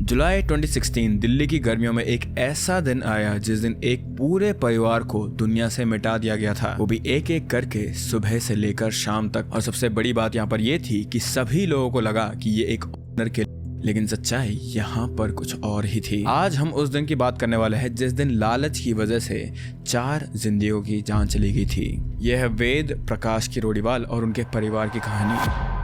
जुलाई 2016 दिल्ली की गर्मियों में एक ऐसा दिन आया जिस दिन एक पूरे परिवार को दुनिया से मिटा दिया गया था, वो भी एक एक करके, सुबह से लेकर शाम तक। और सबसे बड़ी बात यहाँ पर ये थी कि सभी लोगों को लगा कि ये एक ऑनर के, लेकिन सच्चाई यहाँ पर कुछ और ही थी। आज हम उस दिन की बात करने वाले हैं जिस दिन लालच की वजह से 4 जिंदगियों की जान चली गई थी। यह है वेद प्रकाश किरोड़ीवाल और उनके परिवार की कहानी।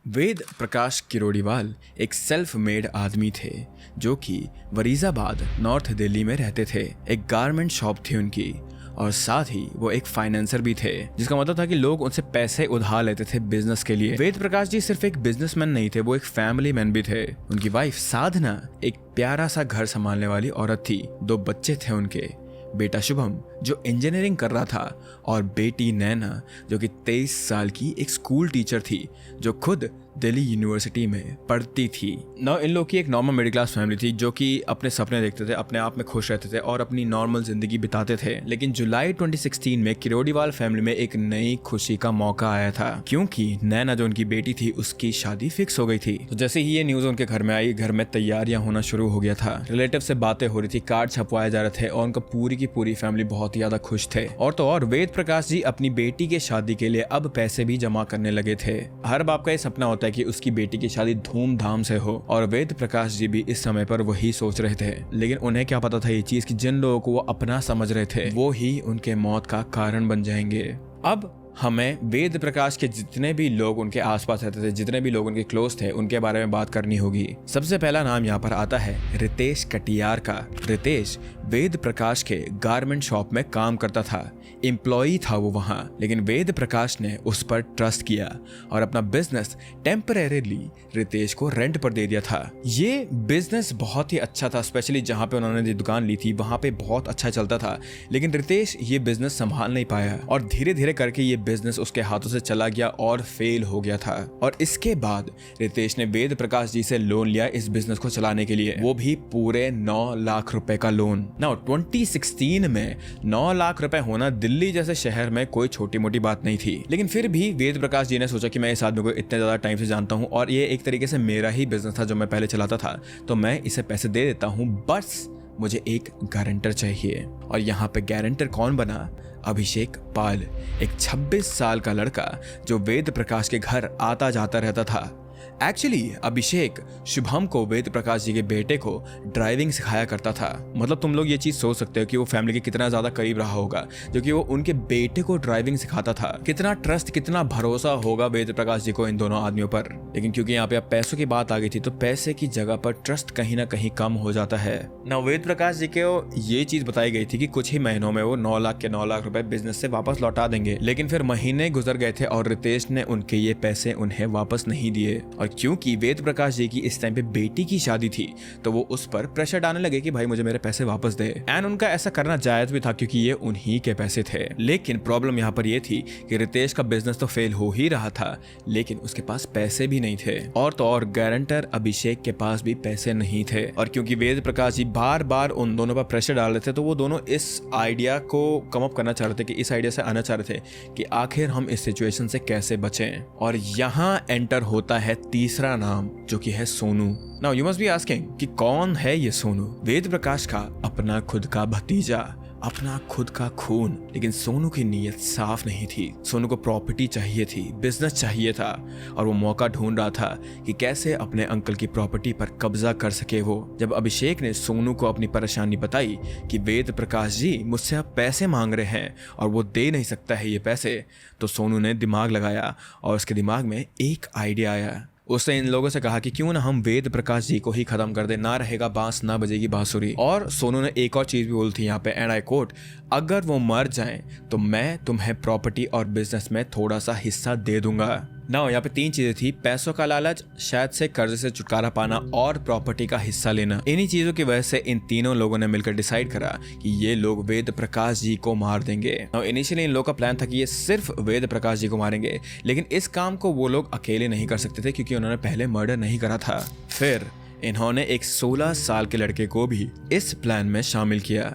वेद प्रकाश किरोड़ीवाल एक सेल्फ मेड आदमी थे जो कि वरीजाबाद नॉर्थ दिल्ली में रहते थे। एक गारमेंट शॉप थी उनकी और साथ ही वो एक फाइनेंसर भी थे, जिसका मतलब था कि लोग उनसे पैसे उधार लेते थे बिजनेस के लिए। वेद प्रकाश जी सिर्फ एक बिजनेसमैन नहीं थे, वो एक फैमिली मैन भी थे। उनकी वाइफ साधना एक प्यारा सा घर संभालने वाली औरत थी। 2 बच्चे थे उनके, बेटा शुभम जो इंजीनियरिंग कर रहा था और बेटी नैना जो कि 23 साल की एक स्कूल टीचर थी जो खुद दिल्ली यूनिवर्सिटी में पढ़ती थी। इन लोगों की एक नॉर्मल मिडिल क्लास फैमिली थी जो कि अपने सपने देखते थे, अपने आप में खुश रहते थे और अपनी नॉर्मल जिंदगी बिताते थे। लेकिन जुलाई 2016 में किरोड़ीवाल फैमिली में एक नई खुशी का मौका आया था, क्योंकि नैना जो उनकी बेटी थी उसकी शादी फिक्स हो गई थी। तो जैसे ही ये न्यूज उनके घर में आई, घर में तैयारियां होना शुरू हो गया था, रिलेटिव से बातें हो रही थी, कार्ड छपवाए जा रहे थे और उनका पूरी की पूरी फैमिली बहुत ही ज्यादा खुश थे। और तो और वेद प्रकाश जी अपनी बेटी के शादी के लिए अब पैसे भी जमा करने लगे थे। हर बाप का ये सपना होता है कि उसकी बेटी की शादी धूमधाम से हो, और वेद प्रकाश जी भी इस समय पर वही सोच रहे थे। लेकिन उन्हें क्या पता था ये चीज कि जिन लोगों को वो अपना समझ रहे थे वो ही उनके मौत का कारण बन जाएंगे। अब हमें वेद प्रकाश के जितने भी लोग उनके आसपास रहते थे, जितने भी लोग उनके क्लोज थे, उनके बारे में बात करनी होगी। सबसे पहला नाम यहाँ पर आता है रितेश कटियार का। रितेश वेद प्रकाश के गारमेंट शॉप में काम करता था, एम्प्लॉई था वो वहाँ। लेकिन वेद प्रकाश ने उस पर ट्रस्ट किया और अपना बिजनेस टेम्परेरीली रितेश को रेंट पर दे दिया था। ये बिजनेस बहुत ही अच्छा था, स्पेशली जहाँ पे उन्होंने दुकान ली थी वहाँ पे बहुत अच्छा चलता था। लेकिन रितेश ये बिजनेस संभाल नहीं पाया और धीरे धीरे करके ये बिजनेस उसके हाथों से चला गया और फेल हो गया था। और इसके बाद रितेश ने वेद प्रकाश जी से लोन लिया इस बिजनेस को चलाने के लिए, वो भी पूरे 9 लाख रुपए का लोन। 2016 में 9 लाख रुपए होना दिल्ली जैसे शहर में कोई छोटी मोटी बात नहीं थी। लेकिन फिर भी वेद प्रकाश जी ने सोचा कि मैं इस आदमी को इतने ज्यादा टाइम से जानता हूँ और ये एक तरीके से मेरा ही बिजनेस था जो मैं पहले चलाता था, तो मैं इसे पैसे दे देता हूँ, बस मुझे एक गारंटर चाहिए। और यहाँ पे गारंटर कौन बना? अभिषेक पाल, एक 26 साल का लड़का जो वेद प्रकाश के घर आता जाता रहता था। एक्चुअली अभिषेक शुभम को, वेद प्रकाश जी के बेटे को, ड्राइविंग सिखाया करता था। मतलब तुम लोग ये चीज सोच सकते हो कि वो फैमिली के कितना ज्यादा करीब रहा होगा जो कि वो उनके बेटे को ड्राइविंग सिखाता था। कितना ट्रस्ट, कितना भरोसा होगा वेद प्रकाश जी को इन दोनों आदमियों पर। लेकिन क्योंकि यहाँ पे अब पैसों की बात आ गई थी तो पैसे की जगह पर ट्रस्ट कहीं ना कहीं कम हो जाता है ना। वेद प्रकाश जी को ये चीज बताई गई थी कि कुछ ही महीनों में वो 9 लाख के 9 लाख रुपए बिजनेस से वापस लौटा देंगे। लेकिन फिर महीने गुजर गए थे और रितेश ने उनके ये पैसे उन्हें वापस नहीं दिए। और क्योंकि वेद प्रकाश जी की इस टाइम पे बेटी की शादी थी तो वो उस पर प्रेशर डालने लगे कि भाई मुझे मेरे पैसे वापस दे। एंड उनका ऐसा करना जायज भी था क्योंकि ये उन्हीं के पैसे थे। लेकिन प्रॉब्लम यहाँ पर ये थी कि रितेश का बिजनेस तो फेल हो ही रहा था लेकिन उसके पास पैसे भी नहीं थे, और तो और गारंटर अभिषेक के पास भी पैसे नहीं थे। और क्योंकि वेद प्रकाश जी बार बार उन दोनों पर प्रेशर डाल रहे थे तो वो दोनों इस आइडिया को कम अप करना चाह रहे थे, कि इस आइडिया से आना चाह रहे थे कि आखिर हम इस सिचुएशन से कैसे बचें। और यहाँ एंटर होता है तीसरा नाम जो कि है Sonu. Now you must be asking कि कौन है ये सोनू? वेद प्रकाश का अपना खुद का भतीजा, अपना खुद का खून। लेकिन सोनू की नीयत साफ नहीं थी। सोनू को प्रॉपर्टी चाहिए थी, बिजनेस चाहिए था और वो मौका ढूंढ रहा था कि कैसे अपने अंकल की प्रॉपर्टी पर कब्जा कर सके वो। जब अभिषेक ने सोनू को अपनी परेशानी बताई कि वेद प्रकाश जी मुझसे आप पैसे मांग रहे हैं और वो दे नहीं सकता है ये पैसे, तो सोनू ने दिमाग लगाया और उसके दिमाग में एक आइडिया आया। उसने इन लोगों से कहा कि क्यों ना हम वेद प्रकाश जी को ही खत्म कर दे, ना रहेगा बांस ना बजेगी बांसुरी। और सोनू ने एक और चीज भी बोली थी यहाँ पे, एंड आई कोट, अगर वो मर जाएं तो मैं तुम्हें प्रॉपर्टी और बिजनेस में थोड़ा सा हिस्सा दे दूंगा। ना यहाँ पे 3 चीजें थी, पैसों का लालच, शायद से कर्ज से छुटकारा पाना और प्रॉपर्टी का हिस्सा लेना। इन्हीं चीजों की वजह से इन तीनों लोगों ने मिलकर डिसाइड करा कि ये लोग वेद प्रकाश जी को मार देंगे। इनिशियली इन लोगों का प्लान था कि ये सिर्फ वेद प्रकाश जी को मारेंगे, लेकिन इस काम को वो लोग अकेले नहीं कर सकते थे क्योंकि उन्होंने पहले मर्डर नहीं करा था। फिर इन्होंने एक 16 साल के लड़के को भी इस प्लान में शामिल किया।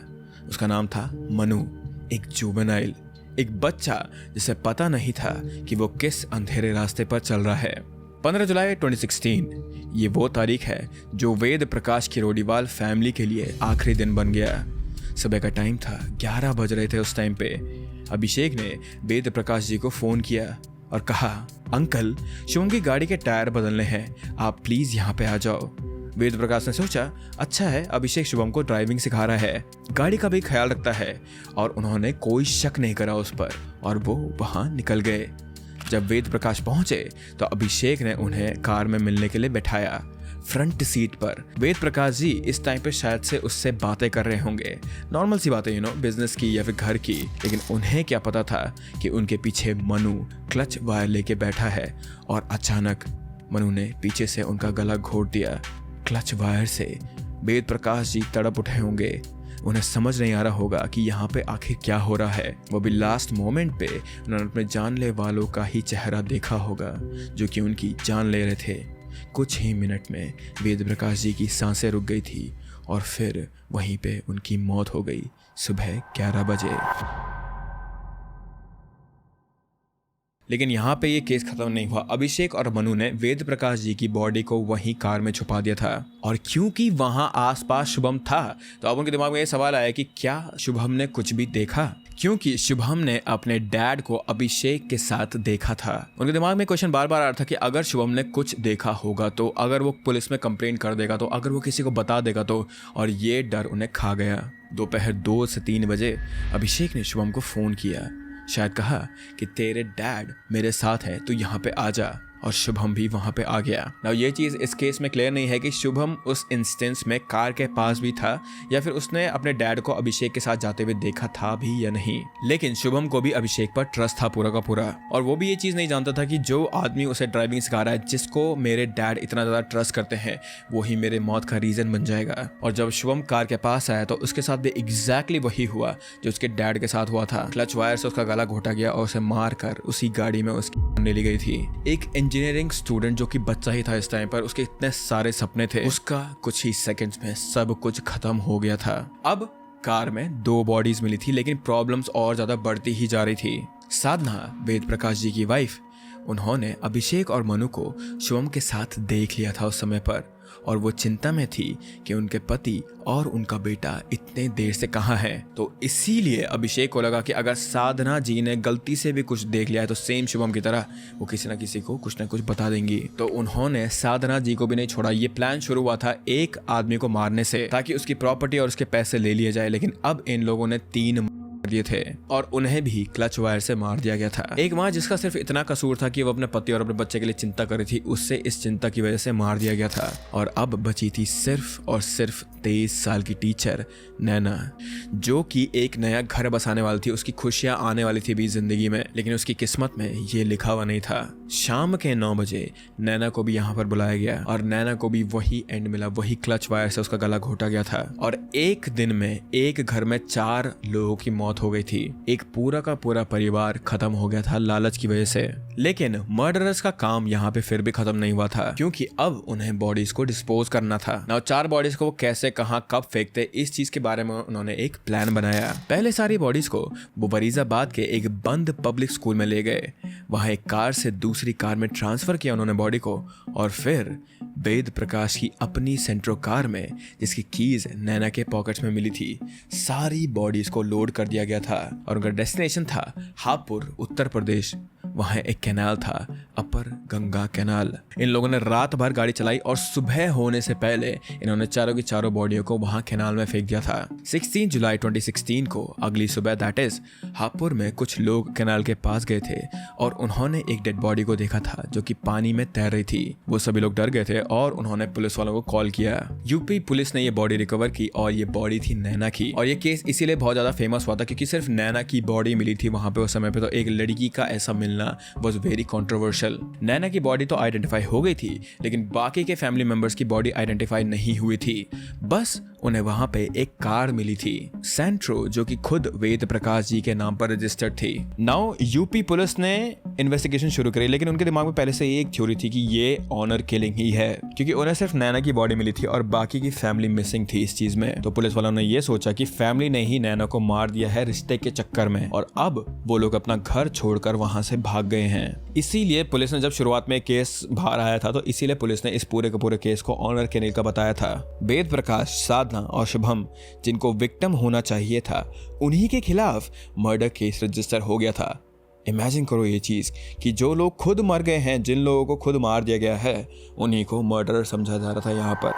उसका नाम था मनु, एक जुवेनाइल, एक बच्चा जिसे पता नहीं था कि वो किस अंधेरे रास्ते पर चल रहा है। 15 जुलाई 2016 ये वो तारीख है जो वेद प्रकाश किरोड़ीवाल फैमिली के लिए आखिरी दिन बन गया। सुबह का टाइम था, 11 बज रहे थे उस टाइम पे। अभिषेक ने वेद प्रकाश जी को फ़ोन किया और कहा, अंकल शुभम की गाड़ी के टायर बदलने हैं, आप प्लीज़ यहाँ पे आ जाओ। वेद प्रकाश ने सोचा, अच्छा है, अभिषेक शुभम को ड्राइविंग सिखा रहा है, गाड़ी का भी ख्याल रखता है, और उन्होंने कोई शक नहीं करा उस पर और वो वहाँ निकल गए। जब वेद प्रकाश पहुंचे तो अभिषेक ने उन्हें कार में मिलने के लिए बैठाया फ्रंट सीट पर। वेद प्रकाश जी इस टाइम पे शायद से उससे बातें कर रहे होंगे, नॉर्मल सी बातें बिजनेस की या फिर घर की, लेकिन उन्हें क्या पता था कि उनके पीछे मनु क्लच वायर लेके बैठा है और अचानक मनु ने पीछे से उनका गला घोट दिया क्लच वायर से। वेद प्रकाश जी तड़प उठे होंगे, उन्हें समझ नहीं आ रहा होगा कि यहाँ पे आखिर क्या हो रहा है। वो भी लास्ट मोमेंट पे उन्होंने अपने जानलेवा वालों का ही चेहरा देखा होगा जो कि उनकी जान ले रहे थे। कुछ ही मिनट में वेद प्रकाश जी की सांसें रुक गई थी और फिर वहीं पे उनकी मौत हो गई सुबह 11 बजे। लेकिन यहाँ पे ये केस खत्म नहीं हुआ। अभिषेक और मनु ने वेद प्रकाश जी की बॉडी को वहीं कार में छुपा दिया था और क्योंकि वहाँ आसपास शुभम था तो अब उनके दिमाग में ये सवाल आया कि क्या शुभम ने कुछ भी देखा, क्योंकि शुभम ने अपने डैड को अभिषेक के साथ देखा था। उनके दिमाग में क्वेश्चन बार बार आ रहा था कि अगर शुभम ने कुछ देखा होगा तो, अगर वो पुलिस में कंप्लेन कर देगा तो, अगर वो किसी को बता देगा तो, और ये डर उन्हें खा गया। दोपहर 2 से 3 बजे अभिषेक ने शुभम को फ़ोन किया, शायद कहा कि तेरे डैड मेरे साथ है, तू यहाँ पे आ जा, और शुभम भी वहाँ पे आ गया। नाउ ये चीज़ इस केस में क्लियर नहीं है कि शुभम उस इंस्टेंस में कार के पास भी था या फिर उसने अपने डैड को अभिषेक के साथ जाते हुए देखा था भी या नहीं, लेकिन शुभम को भी अभिषेक पर ट्रस्ट था पूरा का पूरा, और वो भी ये चीज़ नहीं जानता था कि जो आदमी उसे ड्राइविंग सिखा रहा है, जिसको मेरे डैड इतना ज़्यादा ट्रस्ट करते हैं, वही मेरे मौत का रीज़न बन जाएगा। और जब शुभम कार के पास आया तो उसके साथ भी एग्जैक्टली वही हुआ जो उसके डैड के साथ हुआ था। क्लच वायर से उसका गला घोटा गया और उसे मार कर उसी गाड़ी में उसकी ले ली गई थी। एक इंजीनियरिंग स्टूडेंट जो कि बच्चा ही था इस टाइम पर, उसके इतने सारे सपने थे, उसका कुछ ही सेकंड्स में सब कुछ खत्म हो गया था। अब कार में 2 बॉडीज मिली थी, लेकिन प्रॉब्लम्स और ज्यादा बढ़ती ही जा रही थी। साधना, वेद प्रकाश जी की वाइफ, उन्होंने अभिषेक और मनु को शुभम के साथ देख लिया था उस समय पर, और वो चिंता में थी कि उनके पति और उनका बेटा इतने देर से कहाँ है। तो इसीलिए अभिषेक को लगा कि अगर साधना जी ने गलती से भी कुछ देख लिया है तो सेम शुभम की तरह वो किसी ना किसी को कुछ ना कुछ बता देंगी। तो उन्होंने साधना जी को भी नहीं छोड़ा। ये प्लान शुरू हुआ था एक आदमी को मारने से ताकि उसकी प्रॉपर्टी और उसके पैसे ले लिए जाए, लेकिन अब इन लोगों ने 3 दिए थे और उन्हें भी क्लच वायर से मार दिया गया था। एक माँ जिसका सिर्फ इतना कसूर था कि वो अपने पति और अपने बच्चे के लिए चिंता कर रही थी, उससे इस चिंता की वजह से मार दिया गया था। और अब बची थी सिर्फ और सिर्फ 23 साल की टीचर नैना, जो कि एक नया घर बसाने वाली थी, उसकी खुशियां आने वाली थी भी जिंदगी में, लेकिन उसकी किस्मत में ये लिखा हुआ नहीं था। शाम के 9 बजे नैना को भी यहाँ पर बुलाया गया और नैना को भी वही एंड मिला, वही क्लच वायर से उसका गला घोटा गया था। और एक दिन में एक घर में 4 लोगों की मौत हो गई थी। एक पूरा का पूरा परिवार खत्म हो गया था लालच की वजह से। लेकिन मर्डरर्स का काम यहाँ पे फिर भी खत्म नहीं हुआ था, क्योंकि अब उन्हें बॉडीज को डिस्पोज करना था। नाउ 4 बॉडीज को वो कैसे, कहाँ, कब फेंकते, इस चीज के बारे में उन्होंने एक प्लान बनाया। पहले सारी बॉडीज को वो फरीदाबाद के एक बंद पब्लिक स्कूल में ले गए, वहां एक कार से दूसरी कार में ट्रांसफर किया उन्होंने बॉडी को, और फिर वेद प्रकाश की अपनी सेंट्रो कार में, जिसकी कीज नैना के पॉकेट्स में मिली थी, सारी बॉडीज को लोड कर दिया गया था और उनका डेस्टिनेशन था हापुड़, उत्तर प्रदेश। वहाँ एक कैनाल था, अपर गंगा कैनाल। इन लोगों ने रात भर गाड़ी चलाई और सुबह होने से पहले इन्होंने चारों की चारों बॉडियों को वहाँ कैनाल में फेंक दिया था। 16 जुलाई 2016 को अगली सुबह दैट इज हापुड़ में कुछ लोग कैनाल के पास गए थे और उन्होंने एक डेड बॉडी को देखा था जो कि पानी में तैर रही थी। वो सभी लोग डर गए थे और उन्होंने पुलिस वालों को कॉल किया। यूपी पुलिस ने ये बॉडी रिकवर की और ये बॉडी थी नैना की। और ये केस इसीलिए बहुत ज्यादा फेमस हुआ था क्योंकि सिर्फ नैना की बॉडी मिली थी वहां पे उस समय पे, तो एक लड़की का ऐसा मिलना वाज वेरी कंट्रोवर्शियल। नैना की बॉडी तो आइडेंटिफाई हो गई थी, लेकिन बाकी के फैमिली मेंबर्स की बॉडी आइडेंटिफाई नहीं हुई थी। बस उन्हें वहां पे एक कार मिली थी सेंट्रो, जो कि खुद वेद प्रकाश जी के नाम पर रजिस्टर्ड थी। नाउ यूपी पुलिस ने इन्वेस्टिगेशन शुरू करी, लेकिन उनके दिमाग में पहले से एक थ्योरी थी कि ये ऑनर किलिंग ही है, क्योंकि उन्हें सिर्फ नैना की बॉडी मिली थी और बाकी की फैमिली मिसिंग थी इस चीज में। तो पुलिस वालों ने ये सोचा कि फैमिली ने ही नैना को मार दिया है रिश्ते के चक्कर में, और अब वो लोग अपना घर छोड़कर वहां से भाग गए हैं। इसीलिए पुलिस ने जब शुरुआत में केस बाहर आया था, तो इसीलिए पुलिस ने इस पूरे के पूरे केस को ऑनर किलिंग का बताया था। वेद प्रकाश, साधना और शुभम, जिनको विक्टिम होना चाहिए था, उन्हीं के खिलाफ मर्डर केस रजिस्टर हो गया था। इमेजिन करो ये चीज कि जो लोग खुद मर गए हैं, जिन लोगों को खुद मार दिया गया है, उन्हीं को मर्डरर समझा जा रहा था यहाँ पर।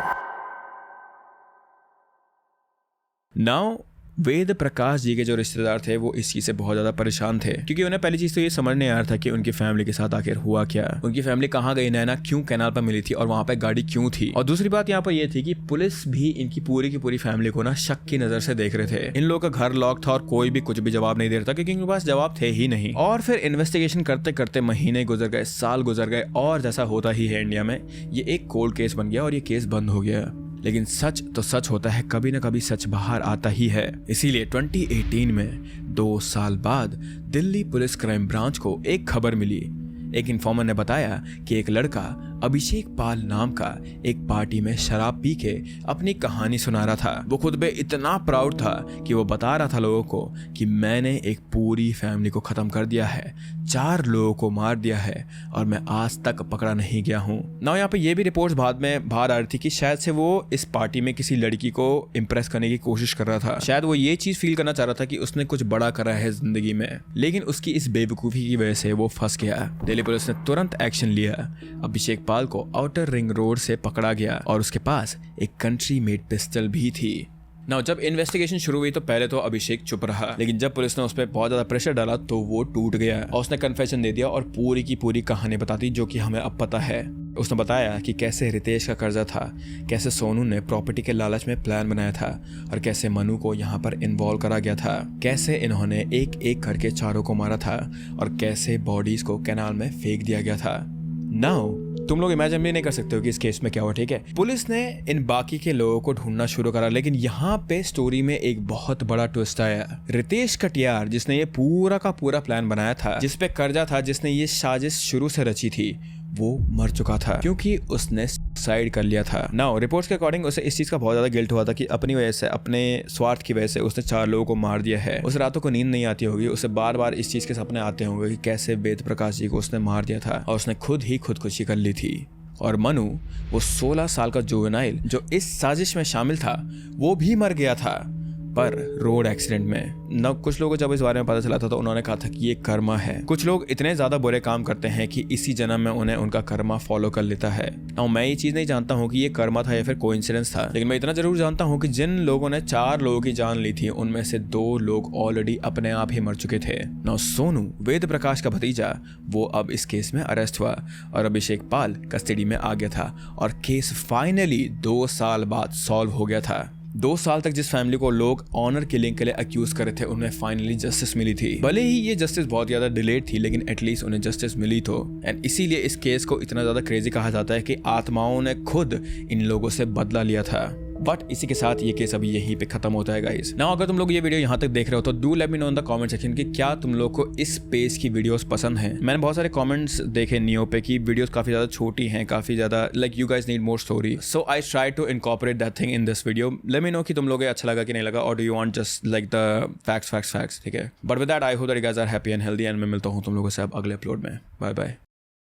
नाउ वेद प्रकाश जी के जो रिश्तेदार थे वो इस चीज से बहुत ज्यादा परेशान थे, क्योंकि उन्हें पहली चीज तो ये समझ नहीं आ रहा था कि उनकी फैमिली के साथ आखिर हुआ क्या, उनकी फैमिली कहाँ गई, नैना क्यों कैनाल पर मिली थी और वहां पे गाड़ी क्यों थी। और दूसरी बात यहाँ पर यह थी कि पुलिस भी इनकी पूरी की पूरी फैमिली को ना शक की नजर से देख रहे थे। इन लोगों का घर लॉक था और कोई भी कुछ भी जवाब नहीं दे रहा था, क्योंकि इनके पास जवाब थे ही नहीं। और फिर इन्वेस्टिगेशन करते करते महीने गुजर गए, साल गुजर गए, और जैसा होता ही है इंडिया में, ये एक कोल्ड केस बन गया और ये केस बंद हो गया। लेकिन सच तो सच होता है, कभी ना कभी सच बाहर आता ही है। इसीलिए 2018 में 2 साल बाद दिल्ली पुलिस क्राइम ब्रांच को एक खबर मिली। एक इन्फॉर्मर ने बताया कि एक लड़का अभिषेक पाल नाम का एक पार्टी में शराब पी के अपनी कहानी सुना रहा था। वो खुद पे इतना प्राउड था कि वो बता रहा था लोगों को कि मैंने एक पूरी फैमिली को खत्म कर दिया है, 4 लोगों को मार दिया है और मैं आज तक पकड़ा नहीं गया हूँ। ना यहाँ पे ये भी रिपोर्ट्स बाद में बाहर आ रही थी कि शायद से वो इस पार्टी में किसी लड़की को इम्प्रेस करने की कोशिश कर रहा था। शायद वो ये चीज फील करना चाह रहा था कि उसने कुछ बड़ा करा है जिंदगी में, लेकिन उसकी इस बेवकूफी की वजह से वो फंस गया। दिल्ली पुलिस ने तुरंत एक्शन लिया। अभिषेक पाल को आउटर रिंग रोड से पकड़ा गया और उसके पास एक कंट्री मेड पिस्टल भी थी। नाउ जब इन्वेस्टिगेशन शुरू हुई तो पहले तो अभिषेक चुप रहा, लेकिन जब पुलिस ने उस पर बहुत ज्यादा प्रेशर डाला तो वो टूट गया और उसने कन्फेशन दे दिया और पूरी की पूरी कहानी बता दी, जो कि हमें अब पता है। उसने बताया कि कैसे रितेश का कर्जा था, कैसे सोनू ने प्रॉपर्टी के लालच में प्लान बनाया था और कैसे मनु को यहाँ पर इन्वॉल्व करा गया था, कैसे इन्होंने एक एक करके 4 को मारा था और कैसे बॉडीज को कैनाल में फेंक दिया गया था। नाउ तुम लोग इमेजिन भी नहीं कर सकते हो कि इस केस में क्या हुआ, ठीक है। पुलिस ने इन बाकी के लोगों को ढूंढना शुरू करा, लेकिन यहाँ पे स्टोरी में एक बहुत बड़ा ट्विस्ट आया। रितेश कटियार, जिसने ये पूरा का पूरा प्लान बनाया था, जिस पे कर्जा था, जिसने ये साजिश शुरू से रची थी, वो मर चुका था क्योंकि उसने सुसाइड कर लिया था। नाउ रिपोर्ट्स के अकॉर्डिंग उसे इस चीज का बहुत ज्यादा गिल्ट हुआ था कि अपनी वजह से, अपने स्वार्थ की वजह से उसने 4 लोगों को मार दिया है। उसे रातों को नींद नहीं आती होगी, उसे बार बार इस चीज के सपने आते होंगे कि कैसे वेद प्रकाश जी को उसने मार दिया था और उसने खुद ही खुदकुशी कर ली थी। और मनु, वो 16 साल का जुवेनाइल जो इस साजिश में शामिल था, वो भी मर गया था, पर रोड एक्सीडेंट में। न कुछ लोगों को जब इस बारे में पता चला था तो उन्होंने कहा था कि ये कर्मा है। कुछ लोग इतने ज्यादा बुरे काम करते हैं कि इसी जन्म में उन्हें उनका कर्मा फॉलो कर लेता है। और मैं ये चीज नहीं जानता हूँ कि ये कर्मा था या फिर कोइंसिडेंस था, लेकिन मैं इतना जरूर जानता हूँ कि जिन लोगों ने 4 लोगों की जान ली थी, उनमें से 2 लोग ऑलरेडी अपने आप ही मर चुके थे। नाउ सोनू, वेद प्रकाश का भतीजा, वो अब इस केस में अरेस्ट हुआ और अभिषेक पाल कस्टडी में आ गया था और केस फाइनली 2 साल बाद सॉल्व हो गया था। 2 साल तक जिस फैमिली को लोग ऑनर किलिंग के लिए अक्यूज कर रहे थे, उन्हें फाइनली जस्टिस मिली थी। भले ही ये जस्टिस बहुत ज्यादा डिलेड थी, लेकिन एटलीस्ट उन्हें जस्टिस मिली तो। एंड इसीलिए इस केस को इतना ज्यादा क्रेजी कहा जाता है कि आत्माओं ने खुद इन लोगों से बदला लिया था। बट इसी के साथ ये केस अभी यहीं पे खत्म होता है गाइस। नाउ अगर तुम लोग ये वीडियो यहाँ तक देख रहे हो तो do let me no in the comment section कि क्या तुम लोग को इस पेज की वीडियोस पसंद हैं। मैंने बहुत सारे कमेंट्स देखे नियो पे कि वीडियोस काफी ज्यादा छोटी हैं, काफी ज्यादा like you guys need more story, so I try to incorporate that thing in this video. Let me know कि तुम लोगों को अच्छा लगा कि नहीं लगा, और do you want just like the facts, ठीक है। But with that I hope that you guys are happy and healthy, and मैं मिलता हूँ तुम लोगों से अब अगले अपलोड में। Bye bye.